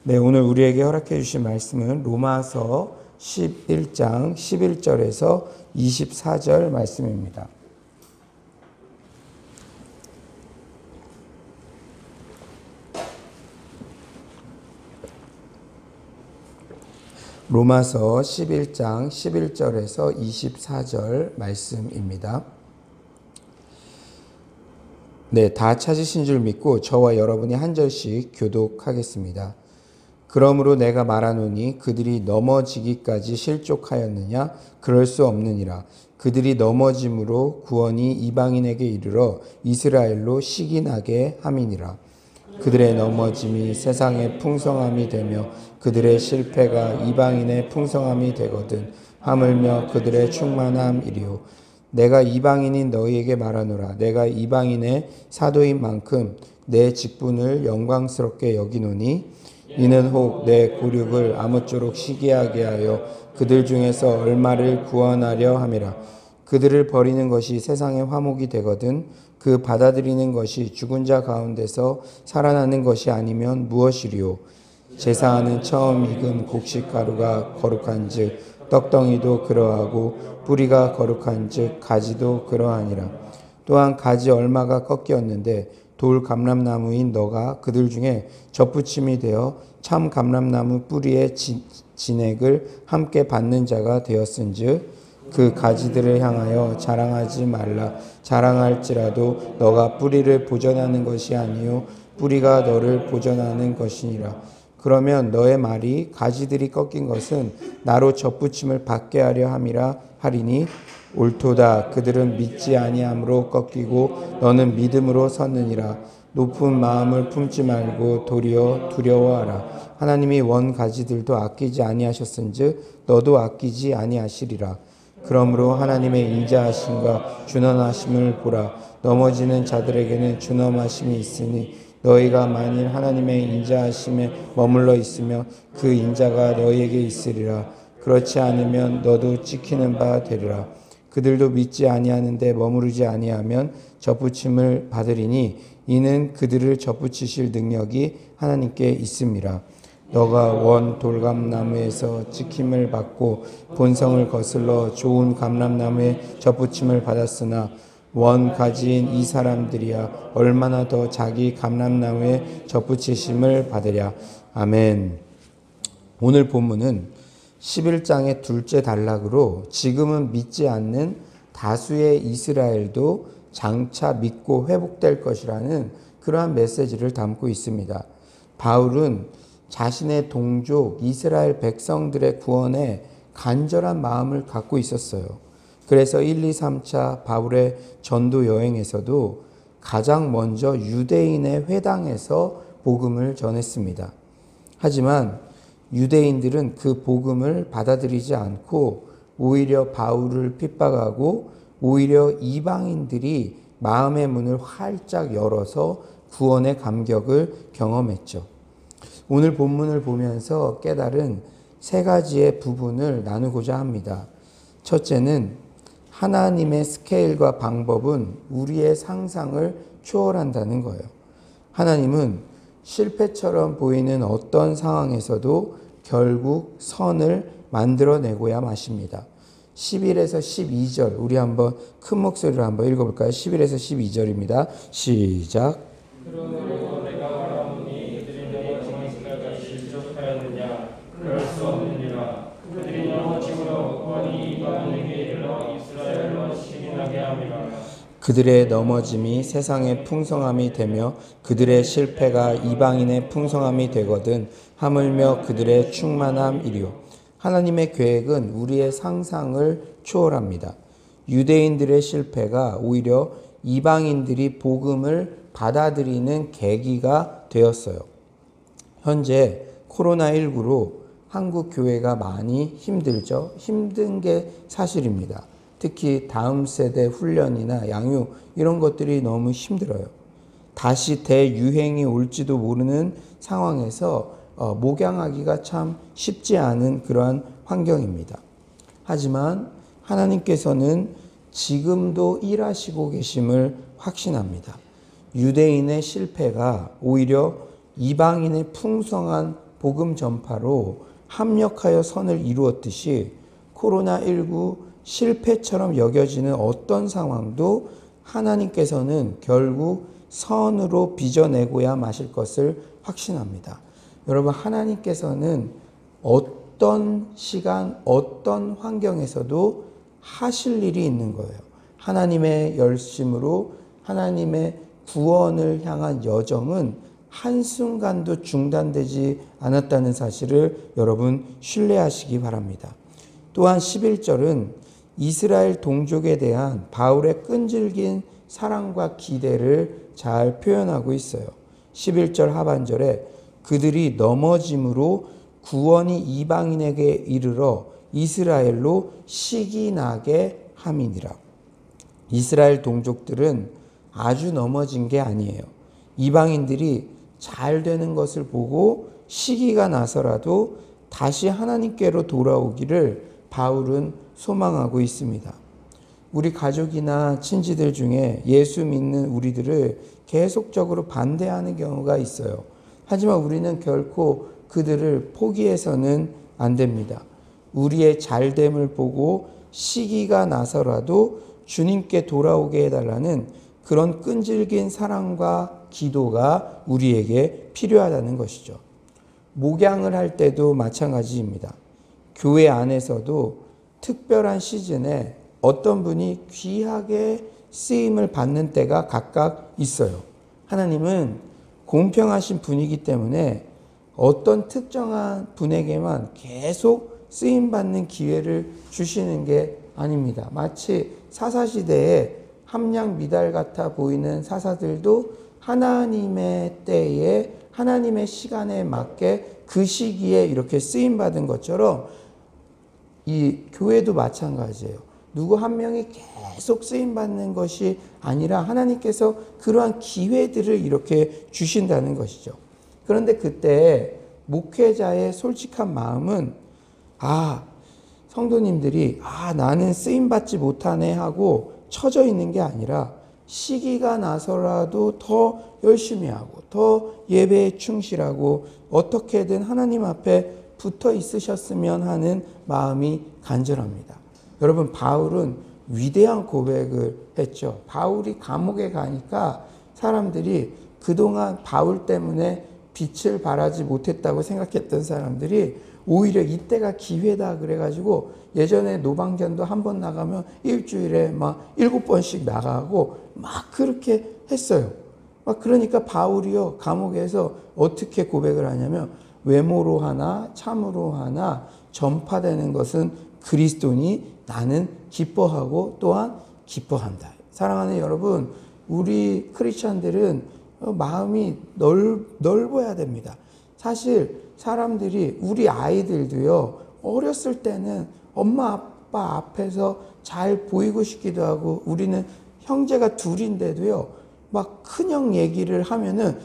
네, 오늘 우리에게 허락해 주신 말씀은 로마서 11장 11절에서 24절 말씀입니다. 로마서 11장 11절에서 24절 말씀입니다. 네, 다 찾으신 줄 믿고 저와 여러분이 한 절씩 교독하겠습니다. 그러므로 내가 말하노니 그들이 넘어지기까지 실족하였느냐? 그럴 수 없느니라. 그들이 넘어짐으로 구원이 이방인에게 이르러 이스라엘로 시기나게 함이니라. 그들의 넘어짐이 세상의 풍성함이 되며 그들의 실패가 이방인의 풍성함이 되거든 하물며 그들의 충만함이리요. 내가 이방인인 너희에게 말하노라. 내가 이방인의 사도인 만큼 내 직분을 영광스럽게 여기노니 이는 혹 내 고륙을 아무쪼록 시기하게 하여 그들 중에서 얼마를 구원하려 함이라. 그들을 버리는 것이 세상의 화목이 되거든 그 받아들이는 것이 죽은 자 가운데서 살아나는 것이 아니면 무엇이리요. 제사하는 처음 익은 곡식 가루가 거룩한 즉 떡덩이도 그러하고 뿌리가 거룩한 즉 가지도 그러하니라. 또한 가지 얼마가 꺾였는데 돌 감람나무인 너가 그들 중에 접붙임이 되어 참 감람나무 뿌리의 진액을 함께 받는 자가 되었은즉 그 가지들을 향하여 자랑하지 말라. 자랑할지라도 너가 뿌리를 보전하는 것이 아니요 뿌리가 너를 보전하는 것이니라. 그러면 너의 말이 가지들이 꺾인 것은 나로 접붙임을 받게 하려 함이라 하리니 옳도다. 그들은 믿지 아니함으로 꺾이고 너는 믿음으로 섰느니라. 높은 마음을 품지 말고 도리어 두려워하라. 하나님이 원 가지들도 아끼지 아니하셨은즉 너도 아끼지 아니하시리라. 그러므로 하나님의 인자하심과 준원하심을 보라. 넘어지는 자들에게는 준엄하심이 있으니 너희가 만일 하나님의 인자하심에 머물러 있으며 그 인자가 너희에게 있으리라. 그렇지 않으면 너도 찍히는 바 되리라. 그들도 믿지 아니하는데 머무르지 아니하면 접붙임을 받으리니 이는 그들을 접붙이실 능력이 하나님께 있음이라. 너가 원 돌감나무에서 찍힘을 받고 본성을 거슬러 좋은 감람나무에 접붙임을 받았으나 원 가지인 이 사람들이야 얼마나 더 자기 감람나무에 접붙이심을 받으랴. 아멘. 오늘 본문은 11장의 둘째 단락으로 지금은 믿지 않는 다수의 이스라엘도 장차 믿고 회복될 것이라는 그러한 메시지를 담고 있습니다. 바울은 자신의 동족 이스라엘 백성들의 구원에 간절한 마음을 갖고 있었어요. 그래서 1, 2, 3차 바울의 전도 여행에서도 가장 먼저 유대인의 회당에서 복음을 전했습니다. 하지만 유대인들은 그 복음을 받아들이지 않고 오히려 바울을 핍박하고 오히려 이방인들이 마음의 문을 활짝 열어서 구원의 감격을 경험했죠. 오늘 본문을 보면서 깨달은 세 가지의 부분을 나누고자 합니다. 첫째는 하나님의 스케일과 방법은 우리의 상상을 초월한다는 거예요. 하나님은 실패처럼 보이는 어떤 상황에서도 결국 선을 만들어내고야 마십니다. 11에서 12절 우리 한번 큰 목소리로 한번 읽어볼까요? 11에서 12절입니다. 시작. 그러므로 내가 말하노니 그들이 넘어지기까지 실족하였느냐? 그럴 수 없느니라. 그들이 넘어짐으로 구원이 이방인에게 이르러 이스라엘로 시기나게 함이라. 그들의 넘어짐이 세상의 풍성함이 되며 그들의 실패가 이방인의 풍성함이 되거든 하물며 그들의 충만함이리요. 하나님의 계획은 우리의 상상을 초월합니다. 유대인들의 실패가 오히려 이방인들이 복음을 받아들이는 계기가 되었어요. 현재 코로나19로 한국 교회가 많이 힘들죠. 힘든 게 사실입니다. 특히 다음 세대 훈련이나 양육 이런 것들이 너무 힘들어요. 다시 대유행이 올지도 모르는 상황에서 목양하기가 참 쉽지 않은 그러한 환경입니다. 하지만 하나님께서는 지금도 일하시고 계심을 확신합니다. 유대인의 실패가 오히려 이방인의 풍성한 복음 전파로 합력하여 선을 이루었듯이 코로나19 실패처럼 여겨지는 어떤 상황도 하나님께서는 결국 선으로 빚어내고야 마실 것을 확신합니다. 여러분, 하나님께서는 어떤 시간, 어떤 환경에서도 하실 일이 있는 거예요. 하나님의 열심으로 하나님의 구원을 향한 여정은 한순간도 중단되지 않았다는 사실을 여러분 신뢰하시기 바랍니다. 또한 11절은 이스라엘 동족에 대한 바울의 끈질긴 사랑과 기대를 잘 표현하고 있어요. 11절 하반절에 그들이 넘어짐으로 구원이 이방인에게 이르러 이스라엘로 시기 나게 함이니라. 이스라엘 동족들은 아주 넘어진 게 아니에요. 이방인들이 잘 되는 것을 보고 시기가 나서라도 다시 하나님께로 돌아오기를 바울은 소망하고 있습니다. 우리 가족이나 친지들 중에 예수 믿는 우리들을 계속적으로 반대하는 경우가 있어요. 하지만 우리는 결코 그들을 포기해서는 안 됩니다. 우리의 잘됨을 보고 시기가 나서라도 주님께 돌아오게 해달라는 그런 끈질긴 사랑과 기도가 우리에게 필요하다는 것이죠. 목양을 할 때도 마찬가지입니다. 교회 안에서도 특별한 시즌에 어떤 분이 귀하게 쓰임을 받는 때가 각각 있어요. 하나님은 공평하신 분이기 때문에 어떤 특정한 분에게만 계속 쓰임받는 기회를 주시는 게 아닙니다. 마치 사사시대에 함량 미달 같아 보이는 사사들도 하나님의 때에 하나님의 시간에 맞게 그 시기에 이렇게 쓰임받은 것처럼 이 교회도 마찬가지예요. 누구 한 명이 계속 쓰임받는 것이 아니라 하나님께서 그러한 기회들을 이렇게 주신다는 것이죠. 그런데 그때 목회자의 솔직한 마음은 성도님들이 나는 쓰임받지 못하네 하고 처져 있는 게 아니라 시기가 나서라도 더 열심히 하고 더 예배에 충실하고 어떻게든 하나님 앞에 붙어 있으셨으면 하는 마음이 간절합니다. 여러분, 바울은 위대한 고백을 했죠. 바울이 감옥에 가니까 사람들이 그동안 바울 때문에 빛을 발하지 못했다고 생각했던 사람들이 오히려 이때가 기회다 그래가지고 예전에 노방전도 한 번 나가면 일주일에 막 7번씩 나가고 막 그렇게 했어요. 그러니까 바울이요, 감옥에서 어떻게 고백을 하냐면 외모로 하나 참으로 하나 전파되는 것은 그리스도니 나는 기뻐하고 또한 기뻐한다. 사랑하는 여러분, 우리 크리스찬들은 마음이 넓어야 됩니다. 사실 사람들이, 우리 아이들도요, 어렸을 때는 엄마 아빠 앞에서 잘 보이고 싶기도 하고, 우리는 형제가 둘인데도요, 막 큰형 얘기를 하면은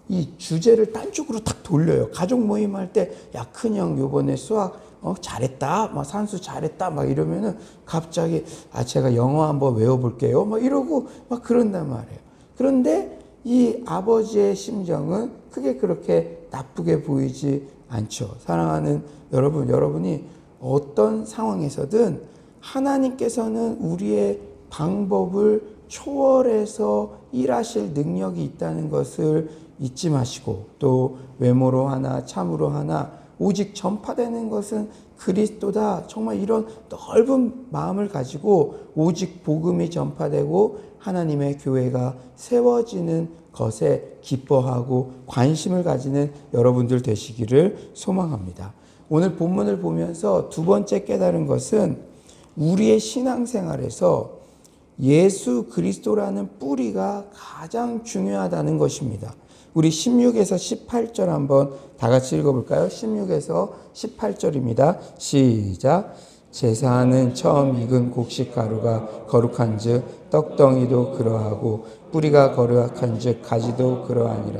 이 주제를 딴 쪽으로 딱 돌려요. 가족 모임 할 때, 야, 큰형 요번에 수학 잘했다, 막 산수 잘했다, 막 이러면은 갑자기 제가 영어 한번 외워볼게요, 막 이러고 막 그런단 말이에요. 그런데 이 아버지의 심정은 크게 그렇게 나쁘게 보이지 않죠. 사랑하는 여러분, 여러분이 어떤 상황에서든 하나님께서는 우리의 방법을 초월해서 일하실 능력이 있다는 것을 잊지 마시고, 또 외모로 하나 참으로 하나 오직 전파되는 것은 그리스도다, 정말 이런 넓은 마음을 가지고 오직 복음이 전파되고 하나님의 교회가 세워지는 것에 기뻐하고 관심을 가지는 여러분들 되시기를 소망합니다. 오늘 본문을 보면서 두 번째 깨달은 것은 우리의 신앙생활에서 예수 그리스도라는 뿌리가 가장 중요하다는 것입니다. 우리 16에서 18절 한번 다 같이 읽어볼까요? 16에서 18절입니다. 시작. 제사하는 처음 익은 곡식 가루가 거룩한 즉 떡덩이도 그러하고 뿌리가 거룩한 즉 가지도 그러하니라.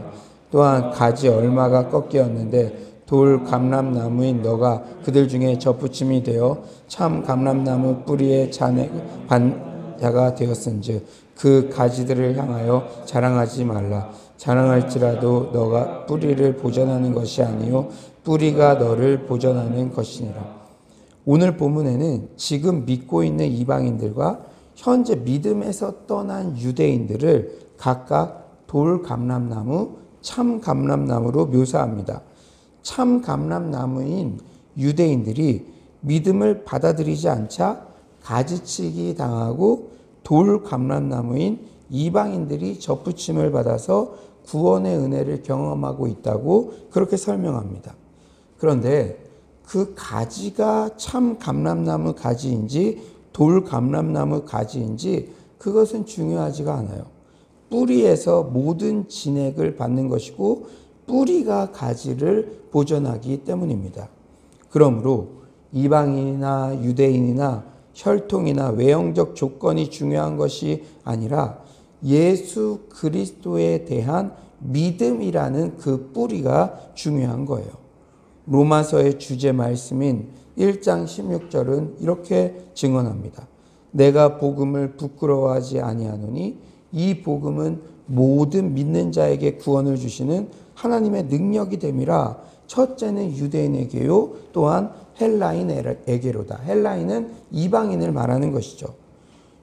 또한 가지 얼마가 꺾였는데 돌 감람나무인 너가 그들 중에 접붙임이 되어 참 감람나무 뿌리의 반야가 되었은즉 그 가지들을 향하여 자랑하지 말라. 자랑할지라도 너가 뿌리를 보전하는 것이 아니요 뿌리가 너를 보전하는 것이니라. 오늘 본문에는 지금 믿고 있는 이방인들과 현재 믿음에서 떠난 유대인들을 각각 돌감람나무, 참감람나무로 묘사합니다. 참감람나무인 유대인들이 믿음을 받아들이지 않자 가지치기 당하고 돌감람나무인 이방인들이 접붙임을 받아서 구원의 은혜를 경험하고 있다고 그렇게 설명합니다. 그런데 그 가지가 참 감람나무 가지인지 돌 감람나무 가지인지 그것은 중요하지가 않아요. 뿌리에서 모든 진액을 받는 것이고 뿌리가 가지를 보존하기 때문입니다. 그러므로 이방인이나 유대인이나 혈통이나 외형적 조건이 중요한 것이 아니라 예수 그리스도에 대한 믿음이라는 그 뿌리가 중요한 거예요. 로마서의 주제 말씀인 1장 16절은 이렇게 증언합니다. 내가 복음을 부끄러워하지 아니하노니 이 복음은 모든 믿는 자에게 구원을 주시는 하나님의 능력이 됨이라. 첫째는 유대인에게요 또한 헬라인에게로다. 헬라인은 이방인을 말하는 것이죠.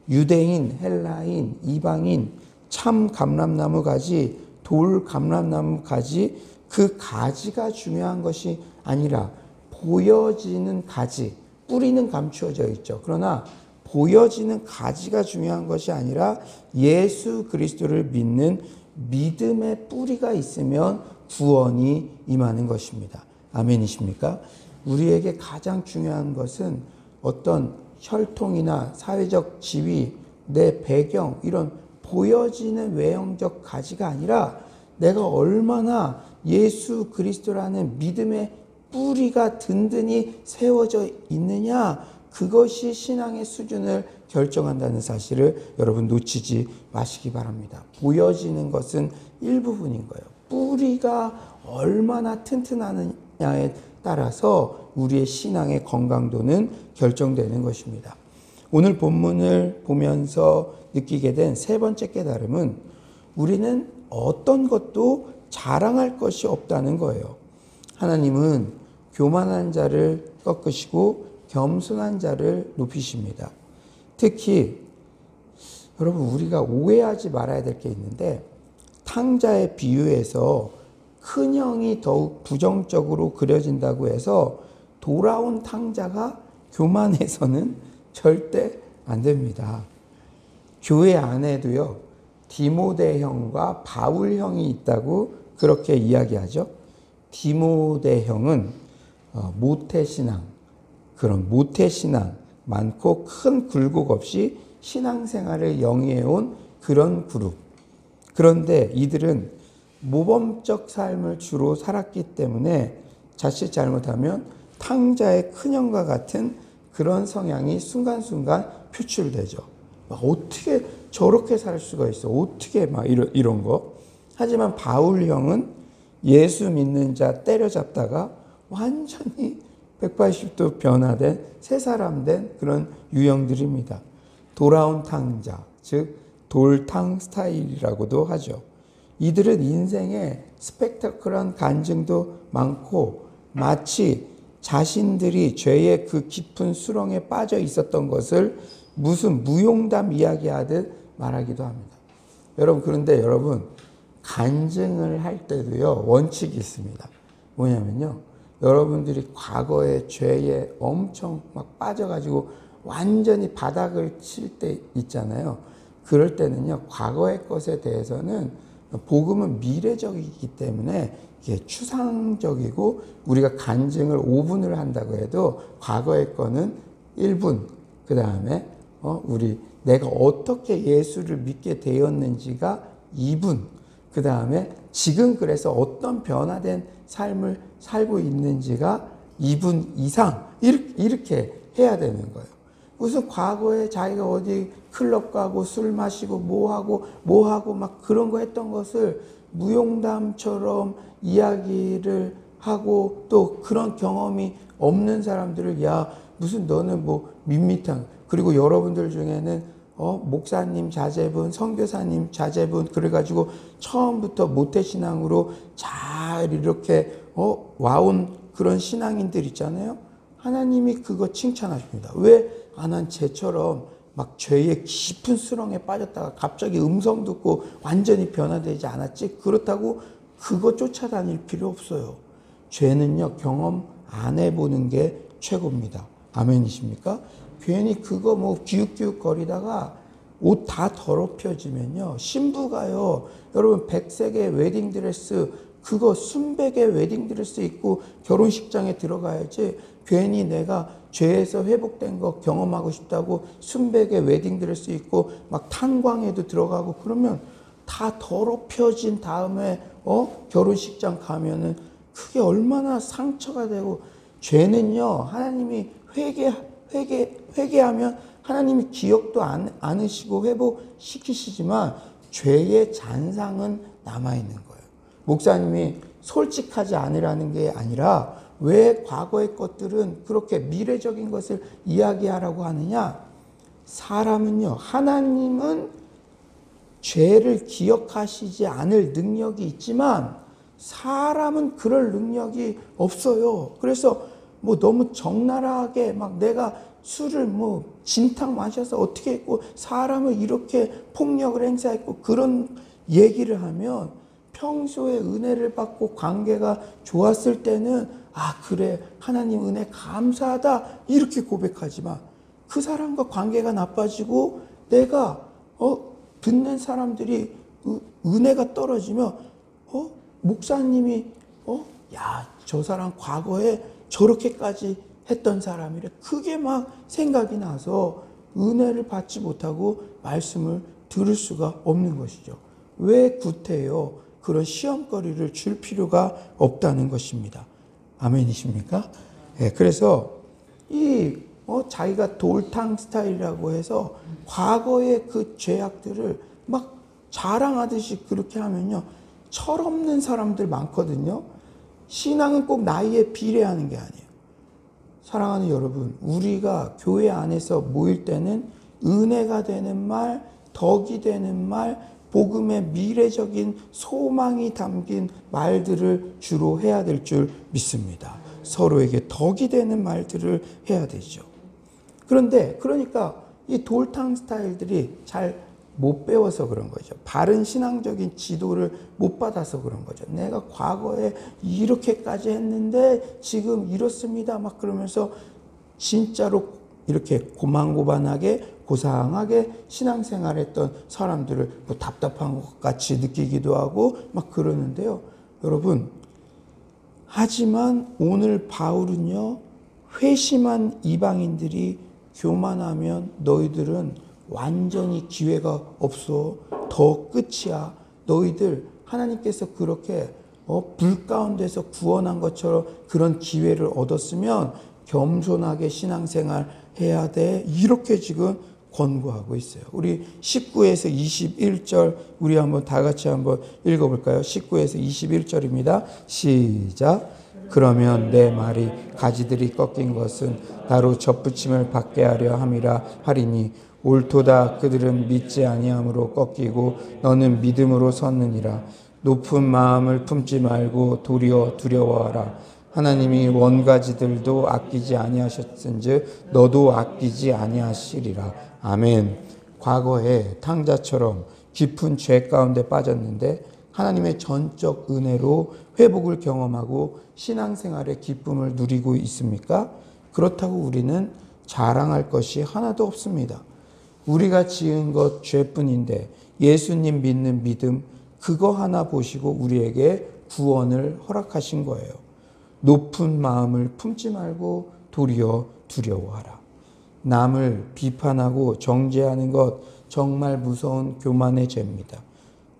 유대인, 헬라인, 이방인, 참 감람나무 가지, 돌 감람나무 가지, 그 가지가 중요한 것이 아니라 보여지는 가지, 뿌리는 감추어져 있죠. 그러나 보여지는 가지가 중요한 것이 아니라 예수 그리스도를 믿는 믿음의 뿌리가 있으면 구원이 임하는 것입니다. 아멘이십니까? 우리에게 가장 중요한 것은 어떤 혈통이나 사회적 지위, 내 배경, 이런 보여지는 외형적 가지가 아니라 내가 얼마나 예수 그리스도라는 믿음의 뿌리가 든든히 세워져 있느냐, 그것이 신앙의 수준을 결정한다는 사실을 여러분 놓치지 마시기 바랍니다. 보여지는 것은 일부분인 거예요. 뿌리가 얼마나 튼튼하느냐에 따라서 우리의 신앙의 건강도는 결정되는 것입니다. 오늘 본문을 보면서 느끼게 된 세 번째 깨달음은 우리는 어떤 것도 자랑할 것이 없다는 거예요. 하나님은 교만한 자를 꺾으시고 겸손한 자를 높이십니다. 특히 여러분 우리가 오해하지 말아야 될 게 있는데 탕자의 비유에서 큰 형이 더욱 부정적으로 그려진다고 해서 돌아온 탕자가 교만해서는 절대 안 됩니다. 교회 안에도요 디모데 형과 바울 형이 있다고 그렇게 이야기하죠. 디모데 형은 모태신앙, 그런 모태신앙 많고 큰 굴곡 없이 신앙생활을 영위해온 그런 그룹. 그런데 이들은 모범적 삶을 주로 살았기 때문에 자칫 잘못하면 탕자의 큰형과 같은 그런 성향이 순간순간 표출되죠. 막 어떻게 저렇게 살 수가 있어? 어떻게 막 이런 거. 하지만 바울 형은 예수 믿는 자 때려잡다가 완전히 180도 변화된 새 사람 된 그런 유형들입니다. 돌아온 탕자, 즉 돌탕 스타일이라고도 하죠. 이들은 인생에 스펙타클한 간증도 많고 마치 자신들이 죄의 그 깊은 수렁에 빠져 있었던 것을 무슨 무용담 이야기하듯 말하기도 합니다. 여러분, 그런데 여러분 간증을 할 때도요 원칙이 있습니다. 뭐냐면요, 여러분들이 과거의 죄에 엄청 막 빠져가지고 완전히 바닥을 칠 때 있잖아요. 그럴 때는요 과거의 것에 대해서는 복음은 미래적이기 때문에 이게 추상적이고 우리가 간증을 5분을 한다고 해도 과거의 거는 1분, 그 다음에 우리 내가 어떻게 예수를 믿게 되었는지가 2분, 그 다음에 지금 그래서 어떤 변화된 삶을 살고 있는지가 2분 이상 이렇게 해야 되는 거예요. 무슨 과거에 자기가 어디 클럽 가고 술 마시고 뭐하고 막 그런 거 했던 것을 무용담처럼 이야기를 하고 또 그런 경험이 없는 사람들을 야 무슨 너는 뭐 밋밋한, 그리고 여러분들 중에는 목사님 자제분, 선교사님 자제분, 그래가지고 처음부터 모태신앙으로 잘 이렇게 와온 그런 신앙인들 있잖아요. 하나님이 그거 칭찬하십니다. 왜 난 쟤처럼 막 죄의 깊은 수렁에 빠졌다가 갑자기 음성 듣고 완전히 변화되지 않았지? 그렇다고 그거 쫓아다닐 필요 없어요. 죄는요, 경험 안 해보는 게 최고입니다. 아멘이십니까? 괜히 그거 뭐 기웃기웃 거리다가 옷 다 더럽혀지면요, 신부가요, 여러분 백색의 웨딩드레스, 그거 순백의 웨딩드레스 입고 결혼식장에 들어가야지, 괜히 내가 죄에서 회복된 거 경험하고 싶다고 순백의 웨딩드레스 입고 막 탄광에도 들어가고 그러면 다 더럽혀진 다음에 결혼식장 가면은 그게 얼마나 상처가 되고, 죄는요, 하나님이 회개하면 하나님이 기억도 않으시고 회복시키시지만 죄의 잔상은 남아있는 거예요. 목사님이 솔직하지 않으라는 게 아니라 왜 과거의 것들은 그렇게 미래적인 것을 이야기하라고 하느냐? 사람은요, 하나님은 죄를 기억하시지 않을 능력이 있지만 사람은 그럴 능력이 없어요. 그래서 뭐 너무 적나라하게 막 내가 술을 뭐 진탕 마셔서 어떻게 했고 사람을 이렇게 폭력을 행사했고 그런 얘기를 하면 평소에 은혜를 받고 관계가 좋았을 때는 그래, 하나님 은혜 감사하다 이렇게 고백하지만 그 사람과 관계가 나빠지고 내가 듣는 사람들이 은혜가 떨어지면 목사님이 야, 저 사람 과거에 저렇게까지 했던 사람이래. 그게 막 생각이 나서 은혜를 받지 못하고 말씀을 들을 수가 없는 것이죠. 왜 구태여 그런 시험거리를 줄 필요가 없다는 것입니다. 아멘이십니까? 네, 그래서 자기가 돌탕 스타일이라고 해서 과거의 그 죄악들을 막 자랑하듯이 그렇게 하면요, 철없는 사람들 많거든요. 신앙은 꼭 나이에 비례하는 게 아니에요. 사랑하는 여러분, 우리가 교회 안에서 모일 때는 은혜가 되는 말, 덕이 되는 말, 복음의 미래적인 소망이 담긴 말들을 주로 해야 될 줄 믿습니다. 서로에게 덕이 되는 말들을 해야 되죠. 그러니까 이 돌탕 스타일들이 잘 못 배워서 그런 거죠. 바른 신앙적인 지도를 못 받아서 그런 거죠. 내가 과거에 이렇게까지 했는데 지금 이렇습니다. 막 그러면서 진짜로 이렇게 고만고만하게 고상하게 신앙생활했던 사람들을 뭐 답답한 것 같이 느끼기도 하고 막 그러는데요. 여러분, 하지만 오늘 바울은요, 회심한 이방인들이 교만하면 너희들은 완전히 기회가 없어. 더 끝이야. 너희들 하나님께서 그렇게 불 가운데서 구원한 것처럼 그런 기회를 얻었으면 겸손하게 신앙생활 해야 돼. 이렇게 지금 권고하고 있어요. 우리 19에서 21절 우리 한번 다 같이 한번 읽어볼까요? 19에서 21절입니다. 시작. 그러면 내 말이 가지들이 꺾인 것은 나로 접붙임을 받게 하려 함이라 하리니 옳도다. 그들은 믿지 아니함으로 꺾이고 너는 믿음으로 섰느니라. 높은 마음을 품지 말고 도리어 두려워하라. 하나님이 원가지들도 아끼지 아니하셨은즉 너도 아끼지 아니하시리라. 아멘. 과거에 탕자처럼 깊은 죄 가운데 빠졌는데 하나님의 전적 은혜로 회복을 경험하고 신앙생활의 기쁨을 누리고 있습니까? 그렇다고 우리는 자랑할 것이 하나도 없습니다. 우리가 지은 것 죄뿐인데 예수님 믿는 믿음 그거 하나 보시고 우리에게 구원을 허락하신 거예요. 높은 마음을 품지 말고 도리어 두려워하라. 남을 비판하고 정죄하는 것 정말 무서운 교만의 죄입니다.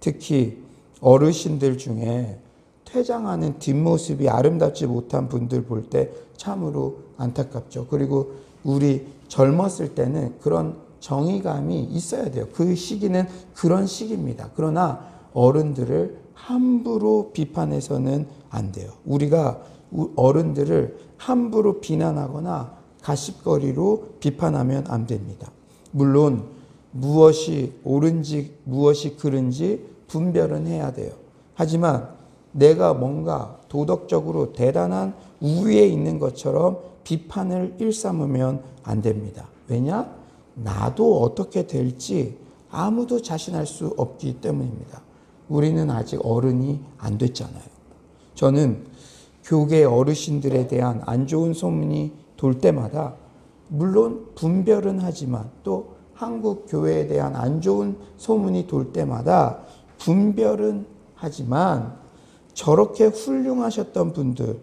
특히 어르신들 중에 퇴장하는 뒷모습이 아름답지 못한 분들 볼 때 참으로 안타깝죠. 그리고 우리 젊었을 때는 그런 정의감이 있어야 돼요. 그 시기는 그런 시기입니다. 그러나 어른들을 함부로 비판해서는 안 돼요. 우리가 어른들을 함부로 비난하거나 가십거리로 비판하면 안 됩니다. 물론 무엇이 옳은지 무엇이 그른지 분별은 해야 돼요. 하지만 내가 뭔가 도덕적으로 대단한 우위에 있는 것처럼 비판을 일삼으면 안 됩니다. 왜냐? 나도 어떻게 될지 아무도 자신할 수 없기 때문입니다. 우리는 아직 어른이 안 됐잖아요. 저는 교계 어르신들에 대한 안 좋은 소문이 돌 때마다 물론 분별은 하지만 또 한국 교회에 대한 안 좋은 소문이 돌 때마다 분별은 하지만 저렇게 훌륭하셨던 분들,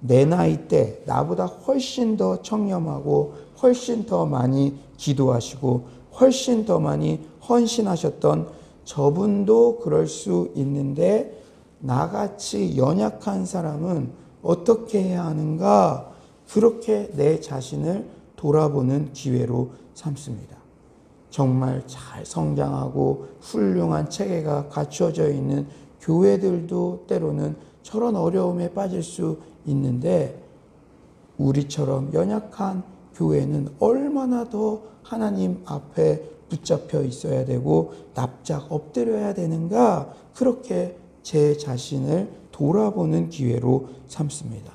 내 나이 때 나보다 훨씬 더 청렴하고 훨씬 더 많이 기도하시고 훨씬 더 많이 헌신하셨던 저분도 그럴 수 있는데 나같이 연약한 사람은 어떻게 해야 하는가? 그렇게 내 자신을 돌아보는 기회로 삼습니다. 정말 잘 성장하고 훌륭한 체계가 갖춰져 있는 교회들도 때로는 저런 어려움에 빠질 수 있는데 우리처럼 연약한 교회는 얼마나 더 하나님 앞에 붙잡혀 있어야 되고 납작 엎드려야 되는가? 그렇게 제 자신을 돌아보는 기회로 삼습니다.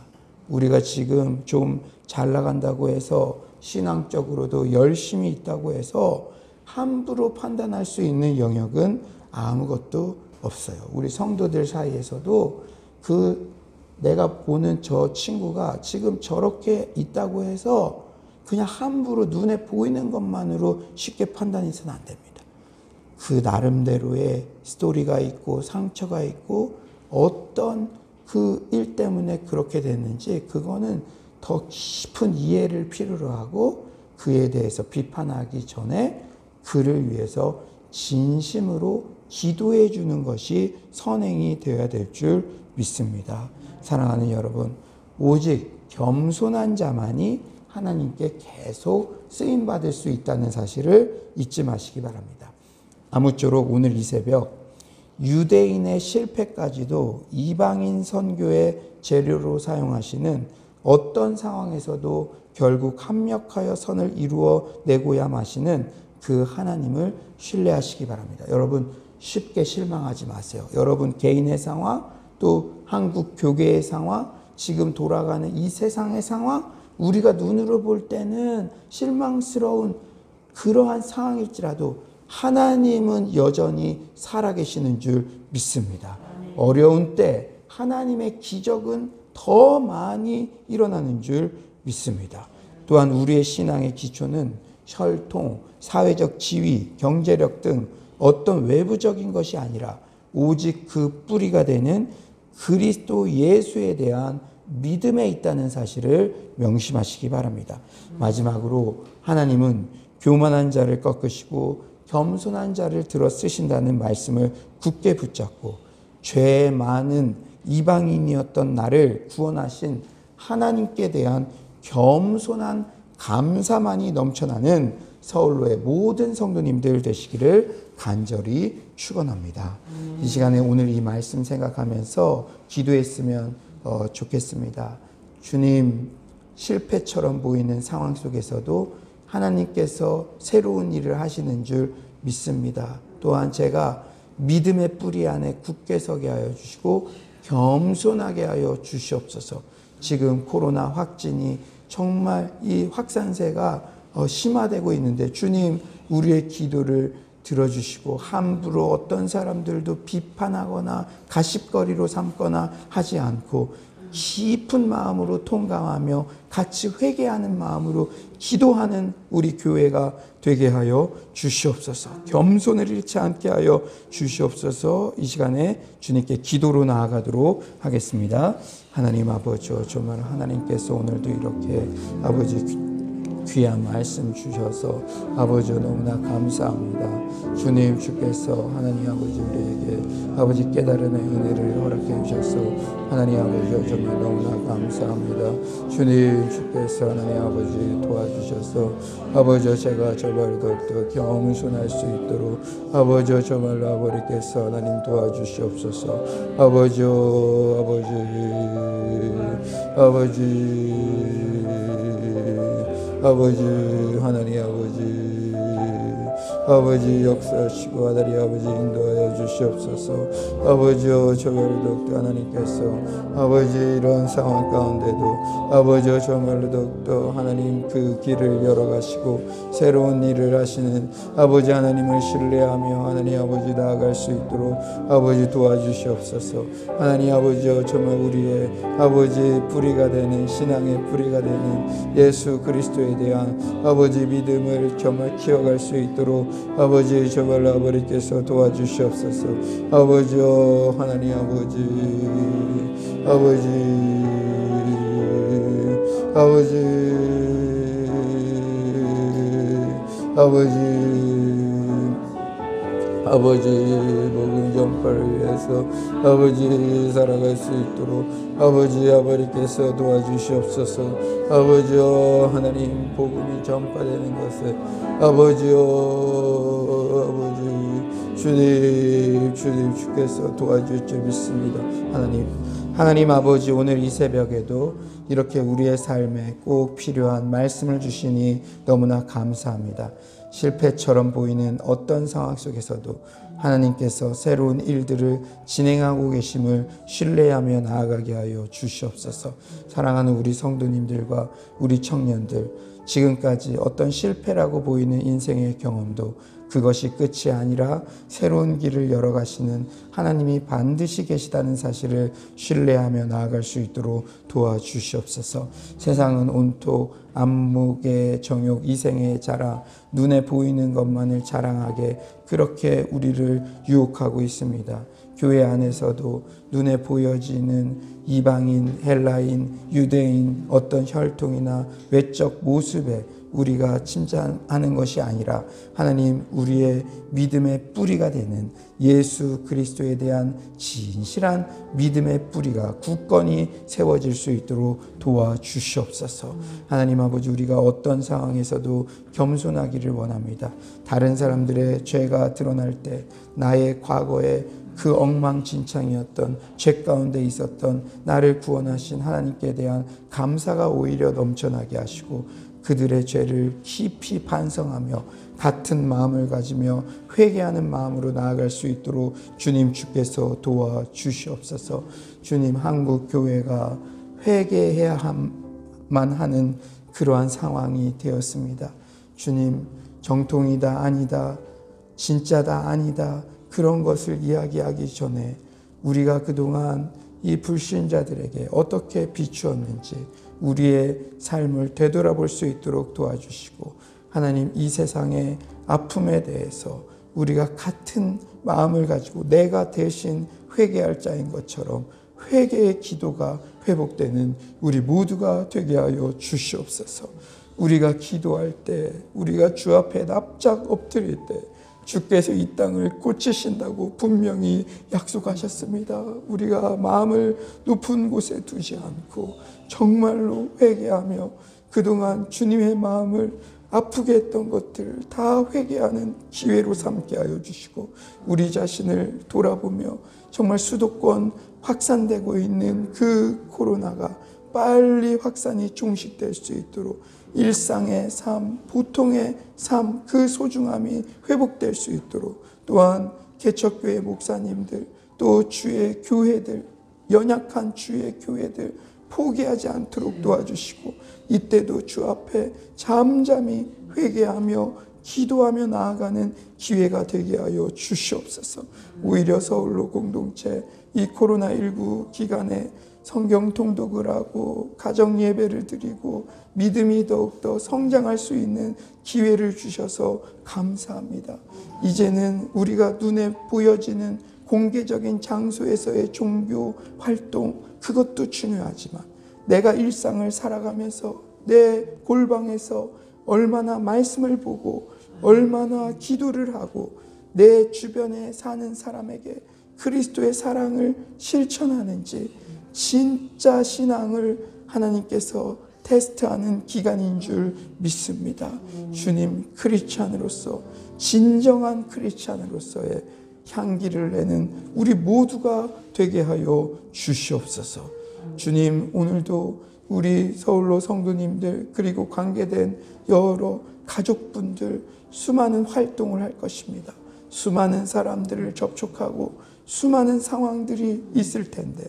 우리가 지금 좀 잘 나간다고 해서 신앙적으로도 열심히 있다고 해서 함부로 판단할 수 있는 영역은 아무것도 없어요. 우리 성도들 사이에서도 내가 보는 저 친구가 지금 저렇게 있다고 해서 그냥 함부로 눈에 보이는 것만으로 쉽게 판단해서는 안 됩니다. 그 나름대로의 스토리가 있고 상처가 있고 어떤 그 일 때문에 그렇게 됐는지 그거는 더 깊은 이해를 필요로 하고 그에 대해서 비판하기 전에 그를 위해서 진심으로 기도해 주는 것이 선행이 되어야 될 줄 믿습니다. 사랑하는 여러분, 오직 겸손한 자만이 하나님께 계속 쓰임받을 수 있다는 사실을 잊지 마시기 바랍니다. 아무쪼록 오늘 이 새벽 유대인의 실패까지도 이방인 선교의 재료로 사용하시는 어떤 상황에서도 결국 합력하여 선을 이루어내고야 마시는 그 하나님을 신뢰하시기 바랍니다. 여러분 쉽게 실망하지 마세요. 여러분 개인의 상황 또 한국 교계의 상황 지금 돌아가는 이 세상의 상황 우리가 눈으로 볼 때는 실망스러운 그러한 상황일지라도 하나님은 여전히 살아계시는 줄 믿습니다. 어려운 때 하나님의 기적은 더 많이 일어나는 줄 믿습니다. 또한 우리의 신앙의 기초는 혈통, 사회적 지위, 경제력 등 어떤 외부적인 것이 아니라 오직 그 뿌리가 되는 그리스도 예수에 대한 믿음에 있다는 사실을 명심하시기 바랍니다. 마지막으로 하나님은 교만한 자를 꺾으시고 겸손한 자를 들어 쓰신다는 말씀을 굳게 붙잡고 죄 많은 이방인이었던 나를 구원하신 하나님께 대한 겸손한 감사만이 넘쳐나는 서울로의 모든 성도님들 되시기를 간절히 축원합니다. 이 시간에 오늘 이 말씀 생각하면서 기도했으면 좋겠습니다. 주님, 실패처럼 보이는 상황 속에서도 하나님께서 새로운 일을 하시는 줄 믿습니다. 또한 제가 믿음의 뿌리 안에 굳게 서게 하여 주시고 겸손하게 하여 주시옵소서. 지금 코로나 확진이 정말 이 확산세가 심화되고 있는데 주님 우리의 기도를 들어주시고 함부로 어떤 사람들도 비판하거나 가십거리로 삼거나 하지 않고 깊은 마음으로 통감하며 같이 회개하는 마음으로 기도하는 우리 교회가 되게 하여 주시옵소서. 겸손을 잃지 않게 하여 주시옵소서. 이 시간에 주님께 기도로 나아가도록 하겠습니다. 하나님 아버지, 정말 하나님께서 오늘도 이렇게 아버지 귀한 말씀 주셔서 아버지 너무나 감사합니다. 주님 주께서 하나님 아버지 우리에게 아버지 깨달음의 은혜를 허락해 주셔서 하나님 아버지 정말 너무나 감사합니다. 주님 주께서 하나님 아버지 도와주셔서 아버지 제가 정말 더욱더 겸손할 수 있도록 아버지 정말로 아버지께서 하나님 도와주시옵소서. 아버지 아버지 하나님 아버지 아버지 역사하시고 아들이 아버지 인도하여 주시옵소서. 아버지여 정말로 더욱더 하나님께서 아버지 이런 상황 가운데도 아버지여 정말로 더욱더 하나님 그 길을 열어가시고 새로운 일을 하시는 아버지 하나님을 신뢰하며 하나님 아버지 나아갈 수 있도록 아버지 도와주시옵소서. 하나님 아버지여 정말 우리의 아버지 뿌리가 되는 신앙의 뿌리가 되는 예수 그리스도에 대한 아버지 믿음을 정말 키워갈 수 있도록 아버지 정말로 아버지께서 도와주시옵소서. 아버지여 하나님 아버지 아버지 복음 전파를 위해서 아버지 살아갈 수 있도록 아버지께서 도와주시옵소서. 아버지여 하나님 복음이 전파되는 것에 주께서 도와줄 줄 믿습니다. 하나님 아버지 오늘 이 새벽에도 이렇게 우리의 삶에 꼭 필요한 말씀을 주시니 너무나 감사합니다. 실패처럼 보이는 어떤 상황 속에서도 하나님께서 새로운 일들을 진행하고 계심을 신뢰하며 나아가게 하여 주시옵소서. 사랑하는 우리 성도님들과 우리 청년들, 지금까지 어떤 실패라고 보이는 인생의 경험도 그것이 끝이 아니라 새로운 길을 열어가시는 하나님이 반드시 계시다는 사실을 신뢰하며 나아갈 수 있도록 도와주시옵소서. 세상은 온통 안목의 정욕, 이생의 자랑, 눈에 보이는 것만을 자랑하게 그렇게 우리를 유혹하고 있습니다. 교회 안에서도 눈에 보여지는 이방인, 헬라인, 유대인 어떤 혈통이나 외적 모습에 우리가 칭찬하는 것이 아니라 하나님 우리의 믿음의 뿌리가 되는 예수 그리스도에 대한 진실한 믿음의 뿌리가 굳건히 세워질 수 있도록 도와주시옵소서. 하나님 아버지 우리가 어떤 상황에서도 겸손하기를 원합니다. 다른 사람들의 죄가 드러날 때 나의 과거에 그 엉망진창이었던 죄 가운데 있었던 나를 구원하신 하나님께 대한 감사가 오히려 넘쳐나게 하시고 그들의 죄를 깊이 반성하며 같은 마음을 가지며 회개하는 마음으로 나아갈 수 있도록 주님 주께서 도와주시옵소서. 주님 한국 교회가 회개해야만 하는 그러한 상황이 되었습니다. 주님 정통이다 아니다 진짜다 아니다 그런 것을 이야기하기 전에 우리가 그동안 이 불신자들에게 어떻게 비추었는지 우리의 삶을 되돌아볼 수 있도록 도와주시고 하나님 이 세상의 아픔에 대해서 우리가 같은 마음을 가지고 내가 대신 회개할 자인 것처럼 회개의 기도가 회복되는 우리 모두가 되게 하여 주시옵소서. 우리가 기도할 때 우리가 주 앞에 납작 엎드릴 때 주께서 이 땅을 고치신다고 분명히 약속하셨습니다. 우리가 마음을 높은 곳에 두지 않고 정말로 회개하며 그동안 주님의 마음을 아프게 했던 것들을 다 회개하는 기회로 삼게 하여 주시고 우리 자신을 돌아보며 정말 수도권 확산되고 있는 그 코로나가 빨리 확산이 종식될 수 있도록 일상의 삶, 보통의 삶, 그 소중함이 회복될 수 있도록 또한 개척교회 목사님들, 또 주의 교회들, 연약한 주의 교회들 포기하지 않도록 도와주시고 이때도 주 앞에 잠잠히 회개하며 기도하며 나아가는 기회가 되게 하여 주시옵소서. 오히려 서울로 공동체 이 코로나19 기간에 성경 통독을 하고 가정 예배를 드리고 믿음이 더욱더 성장할 수 있는 기회를 주셔서 감사합니다. 이제는 우리가 눈에 보여지는 공개적인 장소에서의 종교 활동 그것도 중요하지만 내가 일상을 살아가면서 내 골방에서 얼마나 말씀을 보고 얼마나 기도를 하고 내 주변에 사는 사람에게 그리스도의 사랑을 실천하는지 진짜 신앙을 하나님께서 테스트하는 기간인 줄 믿습니다. 주님 크리스찬으로서 진정한 크리스찬으로서의 향기를 내는 우리 모두가 되게 하여 주시옵소서. 주님 오늘도 우리 서울로 성도님들 그리고 관계된 여러 가족분들 수많은 활동을 할 것입니다. 수많은 사람들을 접촉하고 수많은 상황들이 있을 텐데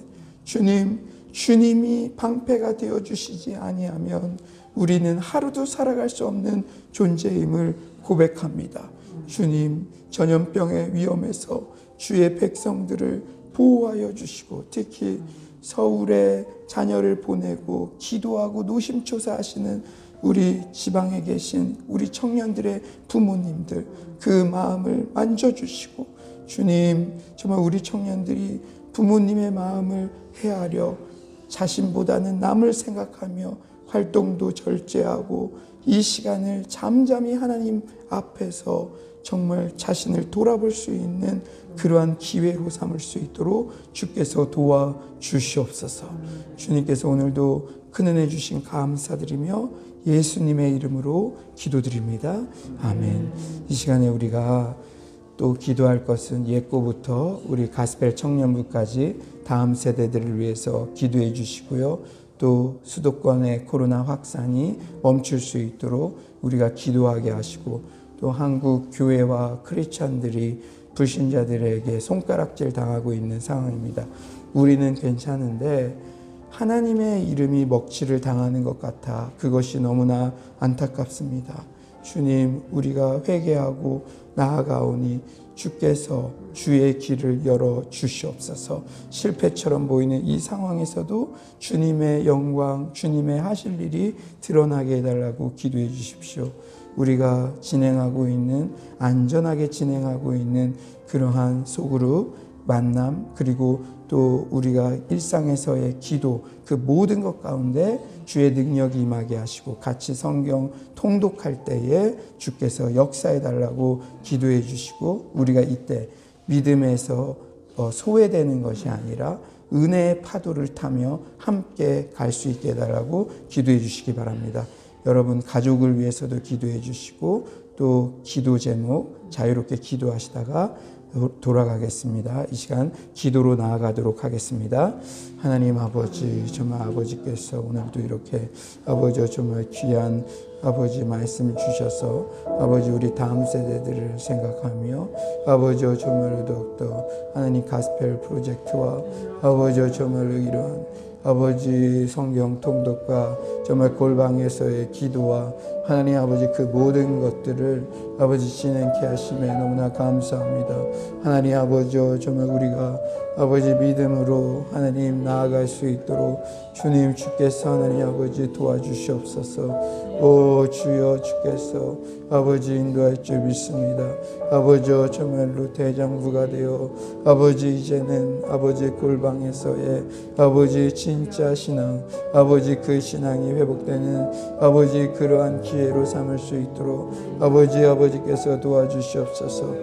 주님이 방패가 되어 주시지 아니하면 우리는 하루도 살아갈 수 없는 존재임을 고백합니다. 주님, 전염병의 위험에서 주의 백성들을 보호하여 주시고 특히 서울에 자녀를 보내고 기도하고 노심초사하시는 우리 지방에 계신 우리 청년들의 부모님들 그 마음을 만져주시고 주님, 정말 우리 청년들이 부모님의 마음을 헤아려 자신보다는 남을 생각하며 활동도 절제하고 이 시간을 잠잠히 하나님 앞에서 정말 자신을 돌아볼 수 있는 그러한 기회로 삼을 수 있도록 주께서 도와주시옵소서. 주님께서 오늘도 큰 은혜 주신 감사드리며 예수님의 이름으로 기도드립니다. 아멘. 이 시간에 우리가 또 기도할 것은 옛고부터 우리 가스펠 청년부까지 다음 세대들을 위해서 기도해 주시고요. 또 수도권의 코로나 확산이 멈출 수 있도록 우리가 기도하게 하시고 또 한국 교회와 크리스찬들이 불신자들에게 손가락질 당하고 있는 상황입니다. 우리는 괜찮은데 하나님의 이름이 먹칠을 당하는 것 같아 그것이 너무나 안타깝습니다. 주님, 우리가 회개하고 나아가오니 주께서 주의 길을 열어 주시옵소서. 실패처럼 보이는 이 상황에서도 주님의 영광, 주님의 하실 일이 드러나게 해달라고 기도해 주십시오. 우리가 안전하게 진행하고 있는 그러한 소그룹 만남 그리고 또 우리가 일상에서의 기도 그 모든 것 가운데 주의 능력이 임하게 하시고 같이 성경 통독할 때에 주께서 역사해 달라고 기도해 주시고 우리가 이때 믿음에서 소외되는 것이 아니라 은혜의 파도를 타며 함께 갈 수 있게 해달라고 기도해 주시기 바랍니다. 여러분 가족을 위해서도 기도해 주시고 또 기도 제목 자유롭게 기도하시다가 돌아가겠습니다. 이 시간 기도로 나아가도록 하겠습니다. 하나님 아버지, 정말 아버지께서 오늘도 이렇게 아버지 정말 귀한 아버지 말씀 주셔서 아버지 우리 다음 세대들을 생각하며 아버지 정말로 더욱더 하나님 가스펠 프로젝트와 아버지 정말로 이러한 아버지 성경 통독과 정말 골방에서의 기도와 하나님 아버지 그 모든 것들을 아버지 진행케 하심에 너무나 감사합니다. 하나님 아버지 정말 우리가 아버지 믿음으로 하나님 나아갈 수 있도록 주님 주께서 하나님 아버지 도와주시옵소서. 오 주여 주께서 아버지 인도할 줄 믿습니다. 아버지 정말로 대장부가 되어 아버지 이제는 아버지 골방에서의 아버지 진짜 신앙 아버지 그 신앙이 회복되는 아버지 그러한 기회로 삼을 수 있도록 아버지께서 도와주시옵소서.